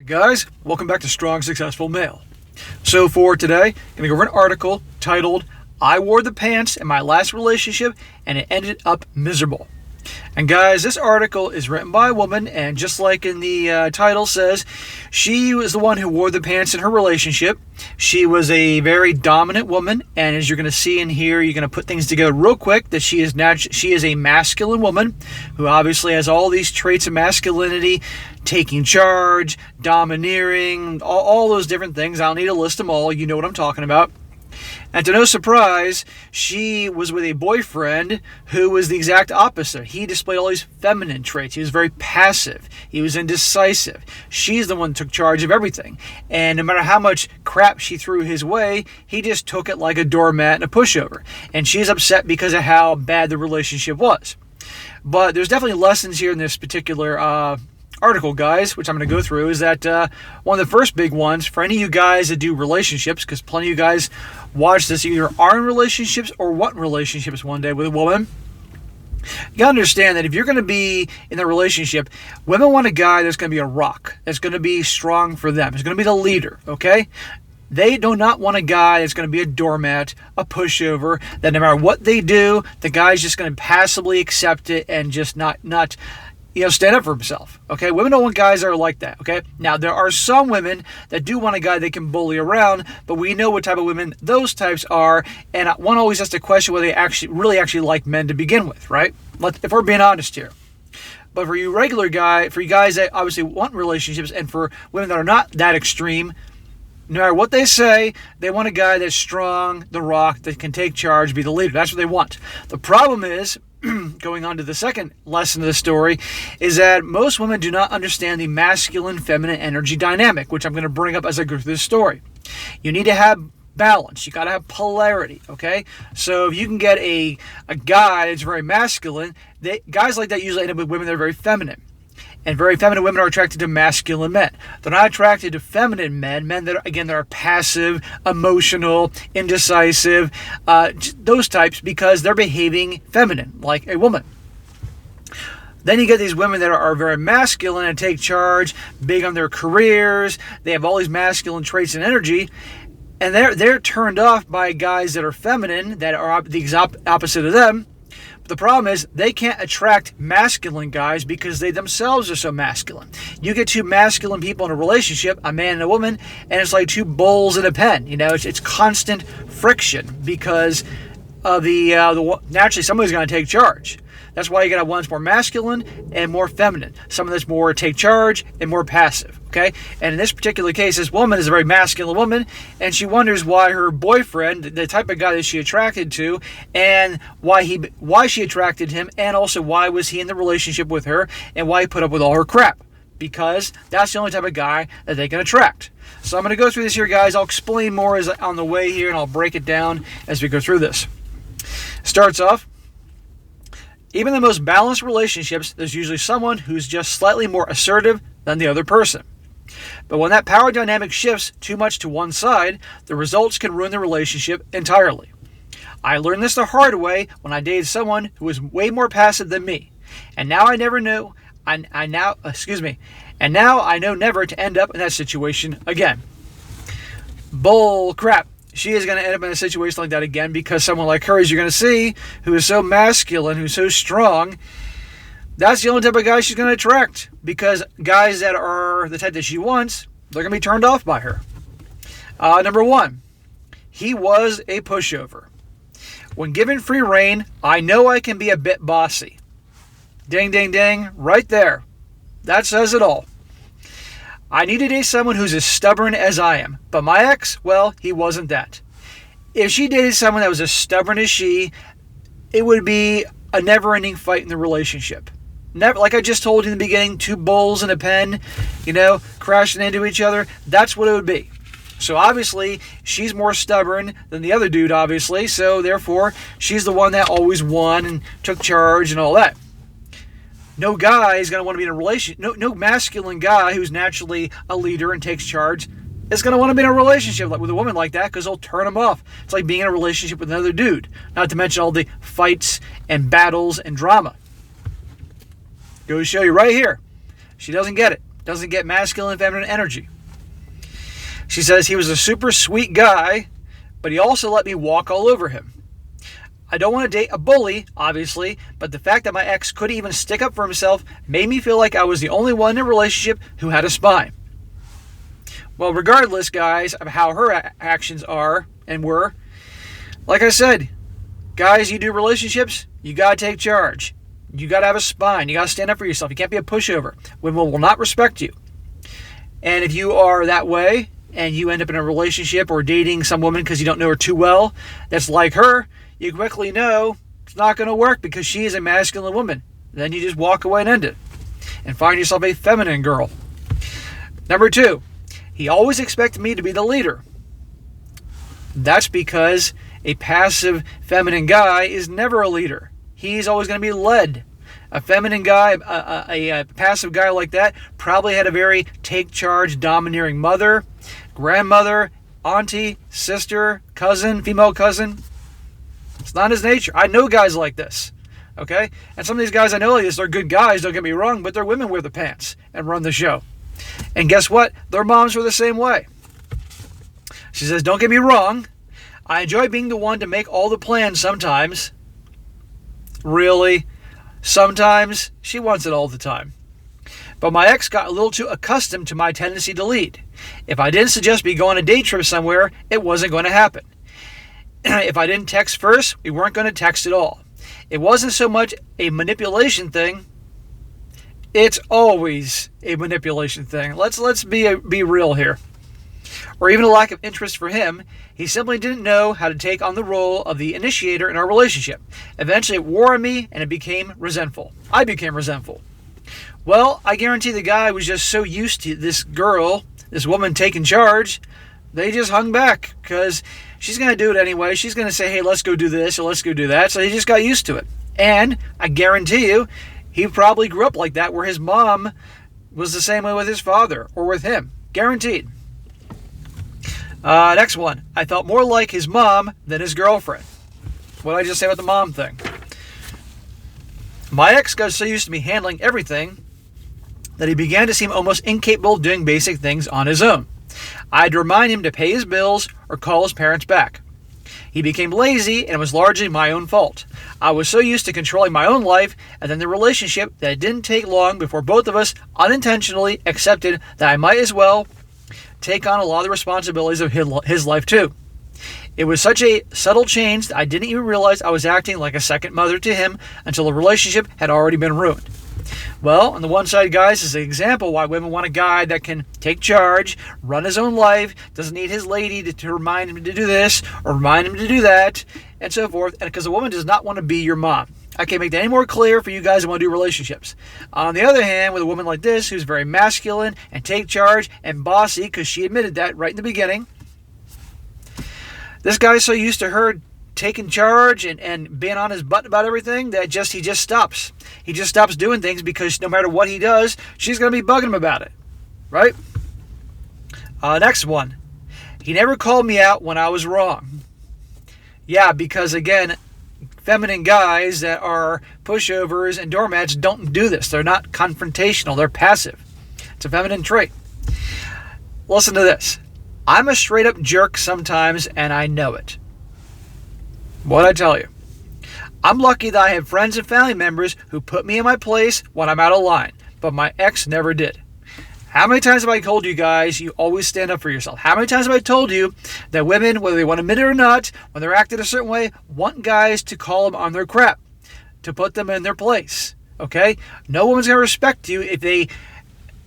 Guys, welcome back to Strong Successful Male. So for today, I'm going to go over an article titled, I Wore the Pants in My Last Relationship and It Ended Up Miserable. And guys, this article is written by a woman, and just like in the title says, she was the one who wore the pants in her relationship. She was a very dominant woman, and as you're going to see in here, you're going to put things together real quick that she is a masculine woman who obviously has all these traits of masculinity, taking charge, domineering, all those different things. I don't need to list them all. You know what I'm talking about. And to no surprise, she was with a boyfriend who was the exact opposite. He displayed all these feminine traits. He was very passive. He was indecisive. She's the one who took charge of everything. And no matter how much crap she threw his way, he just took it like a doormat and a pushover. And she's upset because of how bad the relationship was. But there's definitely lessons here in this particular article, guys, which I'm going to go through, is that one of the first big ones for any of you guys that do relationships, because plenty of you guys watch this, either are in relationships or want relationships one day with a woman. You gotta understand that if you're going to be in a relationship, women want a guy that's going to be a rock, that's going to be strong for them, it's going to be the leader, okay? They do not want a guy that's going to be a doormat, a pushover, that no matter what they do, the guy's just going to passively accept it and just not stand up for himself, okay? Women don't want guys that are like that, okay? Now, there are some women that do want a guy they can bully around, but we know what type of women those types are, and one always has to question whether they really like men to begin with, right? If we're being honest here. But for you for you guys that obviously want relationships, and for women that are not that extreme, no matter what they say, they want a guy that's strong, the rock, that can take charge, be the leader. That's what they want. The problem is, going on to the second lesson of the story, is that most women do not understand the masculine-feminine energy dynamic, which I'm going to bring up as I go through this story. You need to have balance. You got to have polarity, okay? So if you can get a guy that's very masculine, guys like that usually end up with women that are very feminine. And very feminine women are attracted to masculine men. They're not attracted to feminine men that are passive, emotional, indecisive, those types, because they're behaving feminine, like a woman. Then you get these women that are very masculine and take charge, big on their careers. They have all these masculine traits and energy, and they're turned off by guys that are feminine, that are the exact opposite of them. The problem is they can't attract masculine guys because they themselves are so masculine. You get two masculine people in a relationship, a man and a woman, and it's like two bulls in a pen. It's constant friction because of naturally somebody's going to take charge. That's why you got to have one that's more masculine and more feminine. Someone that's more take charge and more passive, okay? And in this particular case, this woman is a very masculine woman, and she wonders why her boyfriend, the type of guy that she attracted to, and why she attracted him, and also why was he in the relationship with her, and why he put up with all her crap. Because that's the only type of guy that they can attract. So I'm going to go through this here, guys. I'll explain more on the way here, and I'll break it down as we go through this. Starts off, even in the most balanced relationships, there's usually someone who's just slightly more assertive than the other person. But when that power dynamic shifts too much to one side, the results can ruin the relationship entirely. I learned this the hard way when I dated someone who was way more passive than me. And now I know never to end up in that situation again. Bull crap. She is going to end up in a situation like that again because someone like her, as you're going to see, who is so masculine, who's so strong, that's the only type of guy she's going to attract. Because guys that are the type that she wants, they're going to be turned off by her. Number one, he was a pushover. When given free rein, I know I can be a bit bossy. Ding, ding, ding, right there. That says it all. I need to date someone who's as stubborn as I am. But my ex, well, he wasn't that. If she dated someone that was as stubborn as she, it would be a never-ending fight in the relationship. Never, like I just told you in the beginning, two bulls in a pen, crashing into each other. That's what it would be. So obviously, she's more stubborn than the other dude, obviously. So therefore, she's the one that always won and took charge and all that. No guy is going to want to be in a relationship. No masculine guy who's naturally a leader and takes charge is going to want to be in a relationship with a woman like that because they'll turn him off. It's like being in a relationship with another dude. Not to mention all the fights and battles and drama. Goes to show you right here. She doesn't get it. doesn't get masculine and feminine energy. She says he was a super sweet guy, but he also let me walk all over him. I don't want to date a bully, obviously, but the fact that my ex couldn't even stick up for himself made me feel like I was the only one in a relationship who had a spine. Well, regardless, guys, of how her actions are and were, like I said, guys, you do relationships, you got to take charge. You got to have a spine. You got to stand up for yourself. You can't be a pushover. Women will not respect you. And if you are that way and you end up in a relationship or dating some woman because you don't know her too well, that's like her, you quickly know it's not going to work because she is a masculine woman. Then you just walk away and end it and find yourself a feminine girl. Number 2, he always expected me to be the leader. That's because a passive feminine guy is never a leader. He's always going to be led. A feminine guy, a passive guy like that probably had a very take charge, domineering mother, grandmother, auntie, sister, cousin, female cousin. It's not his nature. I know guys like this. Okay? And some of these guys I know like this, they're good guys, don't get me wrong, but their women wear the pants and run the show. And guess what? Their moms were the same way. She says, don't get me wrong, I enjoy being the one to make all the plans sometimes. Really? Sometimes? She wants it all the time. But my ex got a little too accustomed to my tendency to lead. If I didn't suggest we go on a day trip somewhere, it wasn't going to happen. If I didn't text first, we weren't going to text at all. It wasn't so much a manipulation thing. It's always a manipulation thing. Let's be real here. Or even a lack of interest for him. He simply didn't know how to take on the role of the initiator in our relationship. Eventually it wore on me and it became resentful. I became resentful. Well, I guarantee the guy was just so used to this girl, this woman taking charge, they just hung back because she's going to do it anyway. She's going to say, hey, let's go do this or let's go do that. So he just got used to it. And I guarantee you, he probably grew up like that where his mom was the same way with his father or with him. Guaranteed. Next one. I felt more like his mom than his girlfriend. What did I just say about the mom thing? My ex got so used to me handling everything that he began to seem almost incapable of doing basic things on his own. I had to remind him to pay his bills or call his parents back. He became lazy and it was largely my own fault. I was so used to controlling my own life and then the relationship that it didn't take long before both of us unintentionally accepted that I might as well take on a lot of the responsibilities of his life too. It was such a subtle change that I didn't even realize I was acting like a second mother to him until the relationship had already been ruined. Well, on the one side, guys, is an example why women want a guy that can take charge, run his own life, doesn't need his lady to remind him to do this or remind him to do that, and so forth. And because a woman does not want to be your mom. I can't make that any more clear for you guys who want to do relationships. On the other hand, with a woman like this who's very masculine and take charge and bossy, because she admitted that right in the beginning, this guy's so used to her taking charge and being on his butt about everything that he just stops. He just stops doing things because no matter what he does, she's going to be bugging him about it. Right? Next one. He never called me out when I was wrong. Yeah, because again, feminine guys that are pushovers and doormats don't do this. They're not confrontational. They're passive. It's a feminine trait. Listen to this. I'm a straight up jerk sometimes and I know it. What'd I tell you? I'm lucky that I have friends and family members who put me in my place when I'm out of line, but my ex never did. How many times have I told you guys you always stand up for yourself? How many times have I told you that women, whether they want to admit it or not, when they're acting a certain way, want guys to call them on their crap, to put them in their place, okay? No woman's going to respect you if they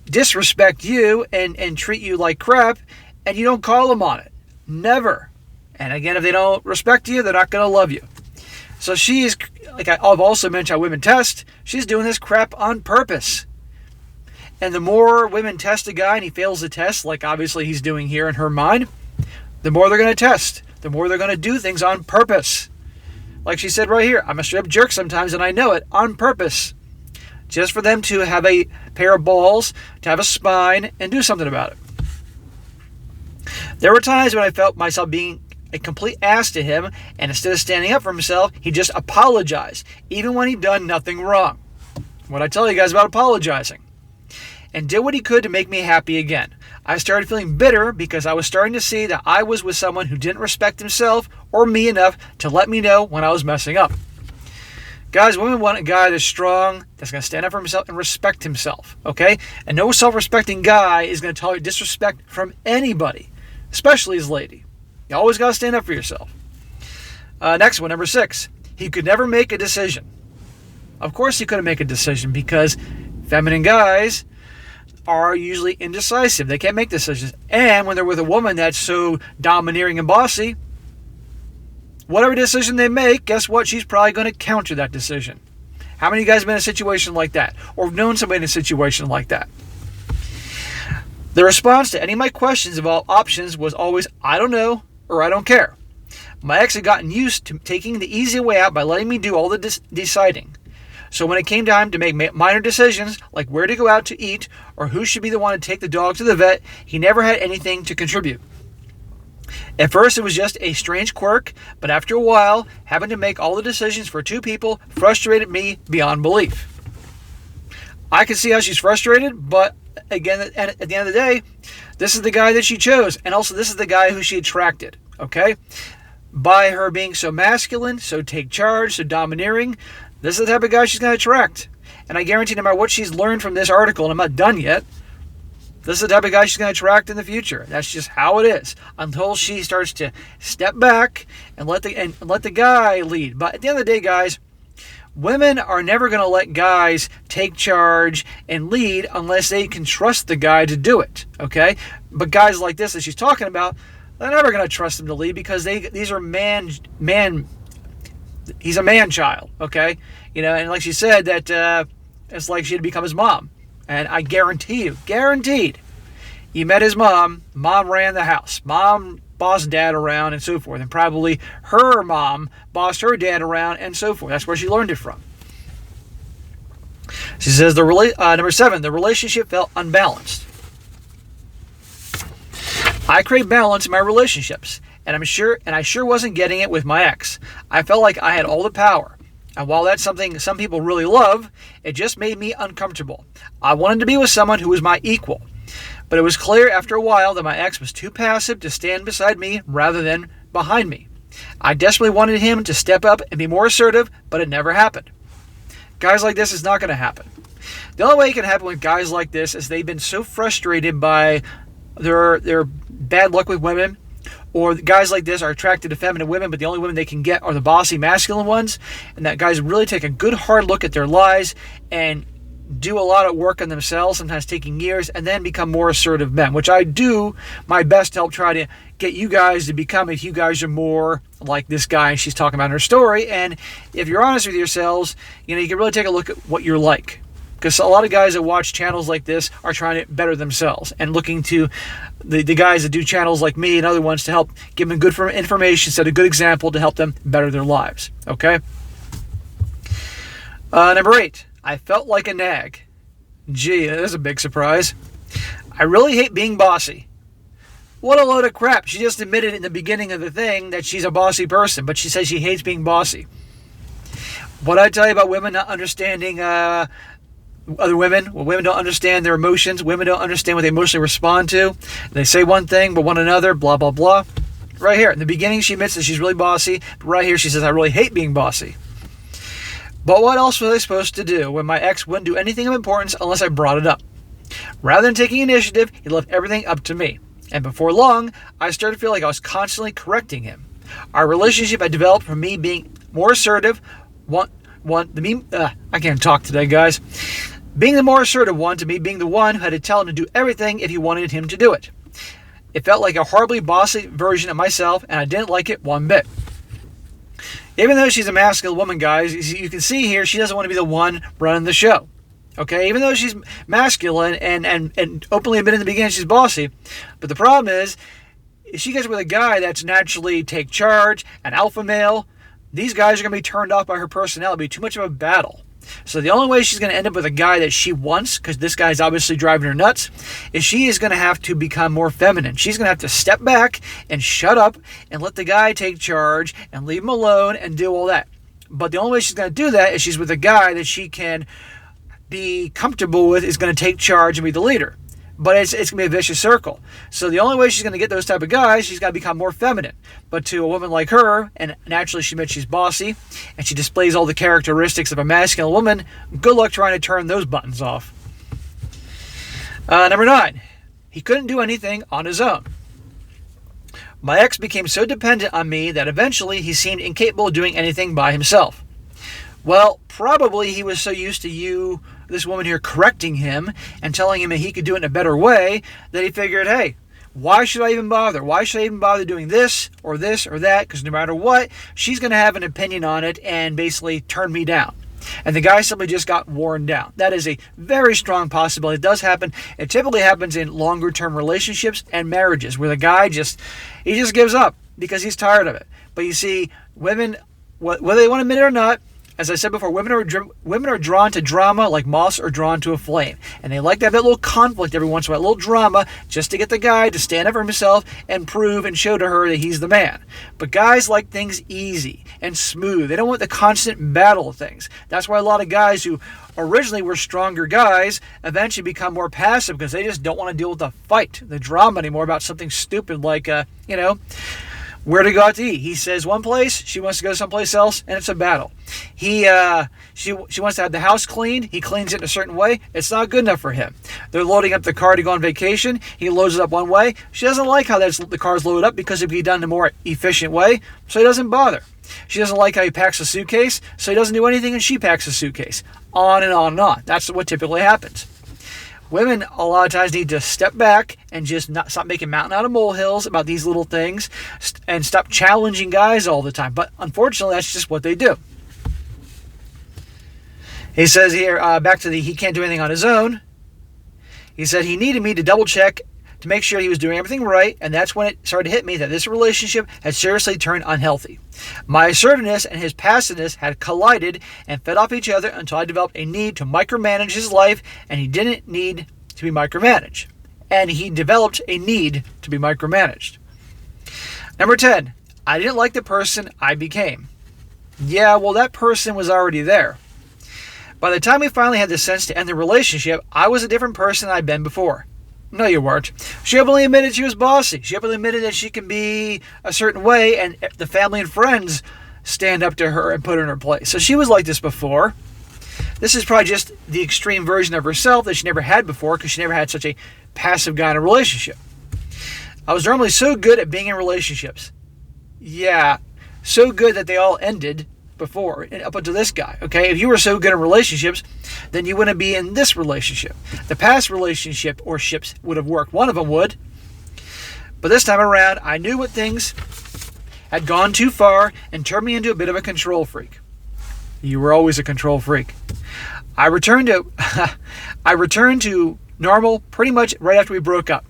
disrespect you and treat you like crap and you don't call them on it. Never. And again, if they don't respect you, they're not going to love you. So she's, like I've also mentioned how women test, she's doing this crap on purpose. And the more women test a guy and he fails the test, like obviously he's doing here in her mind, the more they're going to test. The more they're going to do things on purpose. Like she said right here, I'm a straight up jerk sometimes and I know it, on purpose. Just for them to have a pair of balls, to have a spine, and do something about it. There were times when I felt myself being a complete ass to him, and instead of standing up for himself, he just apologized, even when he'd done nothing wrong. What I tell you guys about apologizing. and did what he could to make me happy again. I started feeling bitter because I was starting to see that I was with someone who didn't respect himself or me enough to let me know when I was messing up. Guys, women want a guy that's strong, that's going to stand up for himself and respect himself, okay? And no self-respecting guy is going to tolerate disrespect from anybody, especially his lady. You always got to stand up for yourself. Next one, number 6. He could never make a decision. Of course he couldn't make a decision because feminine guys are usually indecisive. They can't make decisions. And when they're with a woman that's so domineering and bossy, whatever decision they make, guess what? She's probably going to counter that decision. How many of you guys have been in a situation like that? Or known somebody in a situation like that? The response to any of my questions about options was always, I don't know, or I don't care. My ex had gotten used to taking the easy way out by letting me do all the deciding. So when it came time to make minor decisions, like where to go out to eat, or who should be the one to take the dog to the vet, he never had anything to contribute. At first it was just a strange quirk, but after a while, having to make all the decisions for 2 people frustrated me beyond belief. I can see how she's frustrated, but again, at the end of the day, this is the guy that she chose, and also this is the guy who she attracted, okay? By her being so masculine, so take charge, so domineering, this is the type of guy she's going to attract. And I guarantee no matter what she's learned from this article, and I'm not done yet, this is the type of guy she's going to attract in the future. That's just how it is. Until she starts to step back and let the guy lead. But at the end of the day, guys, women are never going to let guys take charge and lead unless they can trust the guy to do it. Okay? But guys like this that she's talking about, they're never going to trust him to lead because he's a man child. Okay? You know, and like she said, that it's like she had become his mom. And I guarantee you, he met his mom. Mom ran the house. Mom bossed dad around and so forth. And probably her mom bossed her dad around and so forth. That's where she learned it from. She says, number 7, the relationship felt unbalanced. I crave balance in my relationships, and I sure wasn't getting it with my ex. I felt like I had all the power. And while that's something some people really love, it just made me uncomfortable. I wanted to be with someone who was my equal. But it was clear after a while that my ex was too passive to stand beside me rather than behind me. I desperately wanted him to step up and be more assertive, but it never happened. Guys like this is not going to happen. The only way it can happen with guys like this is they've been so frustrated by their bad luck with women, or guys like this are attracted to feminine women, but the only women they can get are the bossy masculine ones, and that guys really take a good hard look at their lives and do a lot of work on themselves, sometimes taking years, and then become more assertive men, which I do my best to help try to get you guys to become if you guys are more like this guy she's talking about in her story. And if you're honest with yourselves, you know, you can really take a look at what you're like. Because a lot of guys that watch channels like this are trying to better themselves and looking to the guys that do channels like me and other ones to help give them good information, set a good example to help them better their lives. Okay? Number 8, I felt like a nag. Gee, that is a big surprise. I really hate being bossy. What a load of crap. She just admitted in the beginning of the thing that she's a bossy person, but she says she hates being bossy. What I tell you about women not understanding other women, well, women don't understand their emotions. Women don't understand what they emotionally respond to. They say one thing, but one another, blah, blah, blah. Right here, in the beginning, she admits that she's really bossy. But right here, she says, I really hate being bossy. But what else was I supposed to do when my ex wouldn't do anything of importance unless I brought it up? Rather than taking initiative, he left everything up to me. And before long, I started to feel like I was constantly correcting him. Our relationship had developed from me being more assertive, I can't talk today, guys. Being the more assertive one to me being the one who had to tell him to do everything if he wanted him to do it. It felt like a horribly bossy version of myself, and I didn't like it one bit. Even though she's a masculine woman, guys, you can see here she doesn't want to be the one running the show. Okay, even though she's masculine and openly admitted in the beginning she's bossy, but the problem is, if she gets with a guy that's naturally take charge, an alpha male, these guys are going to be turned off by her personality. It'll be too much of a battle. So the only way she's going to end up with a guy that she wants, because this guy's obviously driving her nuts, is she is going to have to become more feminine. She's going to have to step back and shut up and let the guy take charge and leave him alone and do all that. But the only way she's going to do that is she's with a guy that she can be comfortable with is going to take charge and be the leader. But it's going to be a vicious circle. So the only way she's going to get those type of guys, she's got to become more feminine. But to a woman like her, and naturally she admits she's bossy, and she displays all the characteristics of a masculine woman, good luck trying to turn those buttons off. Number 9, he couldn't do anything on his own. My ex became so dependent on me that eventually he seemed incapable of doing anything by himself. Well, probably he was so used to this woman here, correcting him and telling him that he could do it in a better way that he figured, hey, why should I even bother? Why should I even bother doing this or that? Because no matter what, she's going to have an opinion on it and basically turn me down. And the guy simply just got worn down. That is a very strong possibility. It does happen. It typically happens in longer term relationships and marriages where the guy just gives up because he's tired of it. But you see, women, whether they want to admit it or not, as I said before, women are drawn to drama like moths are drawn to a flame. And they like to have that little conflict every once in a while, a little drama, just to get the guy to stand up for himself and prove and show to her that he's the man. But guys like things easy and smooth. They don't want the constant battle of things. That's why a lot of guys who originally were stronger guys eventually become more passive because they just don't want to deal with the fight, the drama anymore about something stupid like, where to go out to eat. He says one place, she wants to go someplace else, and it's a battle. She wants to have the house cleaned. He cleans it in a certain way. It's not good enough for him. They're loading up the car to go on vacation. He loads it up one way. She doesn't like how the car's loaded up because it can be done in a more efficient way, so he doesn't bother. She doesn't like how he packs a suitcase, so he doesn't do anything and she packs a suitcase. On and on and on. That's what typically happens. Women, a lot of times, need to step back and just not stop making mountain out of molehills about these little things and stop challenging guys all the time. But unfortunately, that's just what they do. He says here, back to he can't do anything on his own. He said he needed me to double check to make sure he was doing everything right, and that's when it started to hit me that this relationship had seriously turned unhealthy. My assertiveness and his passiveness had collided and fed off each other until I developed a need to micromanage his life, and he didn't need to be micromanaged. And he developed a need to be micromanaged. Number 10, I didn't like the person I became. Yeah, well, that person was already there. By the time we finally had the sense to end the relationship, I was a different person than I'd been before. No, you weren't. She openly admitted she was bossy. She openly admitted that she can be a certain way, and the family and friends stand up to her and put her in her place. So she was like this before. This is probably just the extreme version of herself that she never had before because she never had such a passive guy in a relationship. I was normally so good at being in relationships. Yeah, so good that they all ended before, up until this guy, okay? If you were so good in relationships, then you wouldn't be in this relationship. The past relationship or ships would have worked. One of them would. But this time around, I knew what things had gone too far and turned me into a bit of a control freak. You were always a control freak. I returned to normal pretty much right after we broke up.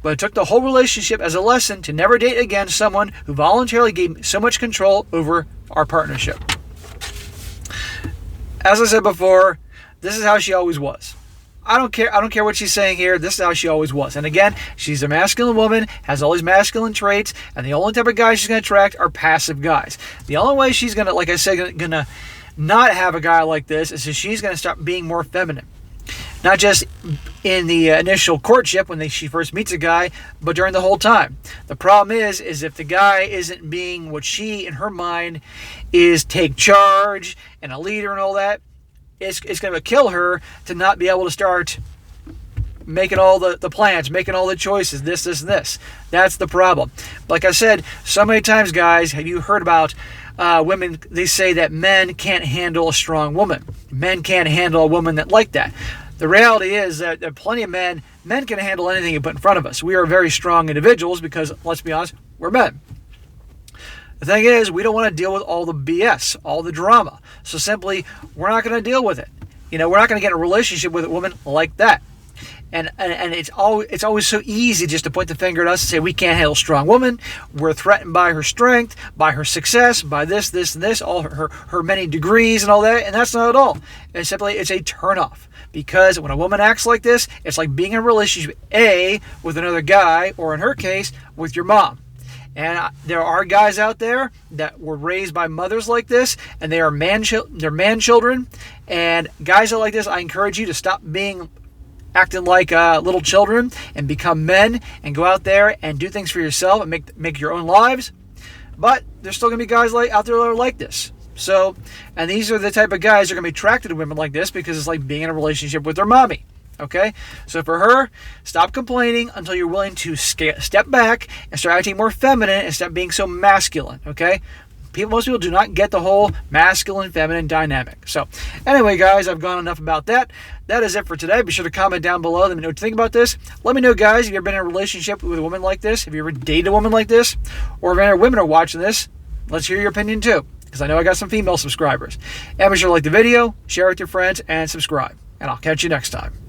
But it took the whole relationship as a lesson to never date again someone who voluntarily gave me so much control over our partnership. As I said before, this is how she always was. I don't care what she's saying here. This is how she always was. And again, she's a masculine woman, has all these masculine traits, and the only type of guys she's going to attract are passive guys. The only way she's going to, like I said, going to not have a guy like this is if she's going to start being more feminine. Not just in the initial courtship when she first meets a guy, but during the whole time. The problem is if the guy isn't being what she, in her mind, is take charge and a leader and all that, it's going to kill her to not be able to start making all the plans, making all the choices, this, and this. That's the problem. Like I said, so many times, guys, have you heard about women, they say that men can't handle a strong woman. Men can't handle a woman like that. The reality is that there are plenty of men can handle anything you put in front of us. We are very strong individuals because, let's be honest, we're men. The thing is, we don't want to deal with all the BS, all the drama. So simply, we're not going to deal with it. We're not going to get in a relationship with a woman like that. And it's always so easy just to point the finger at us and say we can't handle a strong woman. We're threatened by her strength, by her success, by this, and this, all her many degrees and all that. And that's not at all. It's simply, it's a turnoff. Because when a woman acts like this, it's like being in a relationship A with another guy, or in her case, with your mom. And there are guys out there that were raised by mothers like this, and they're man children. And guys that are like this, I encourage you to stop acting like little children and become men and go out there and do things for yourself and make your own lives. But there's still going to be guys out there that are like this. So, and these are the type of guys that are going to be attracted to women like this because it's like being in a relationship with their mommy. Okay? So for her, stop complaining until you're willing to step back and start acting more feminine and stop being so masculine. Okay? Most people do not get the whole masculine-feminine dynamic. So, anyway, guys, I've gone enough about that. That is it for today. Be sure to comment down below. Let me know what you think about this. Let me know, guys, if you've ever been in a relationship with a woman like this. Have you ever dated a woman like this? Or if any women are watching this, let's hear your opinion, too. Because I know I got some female subscribers. And be sure to like the video, share it with your friends, and subscribe. And I'll catch you next time.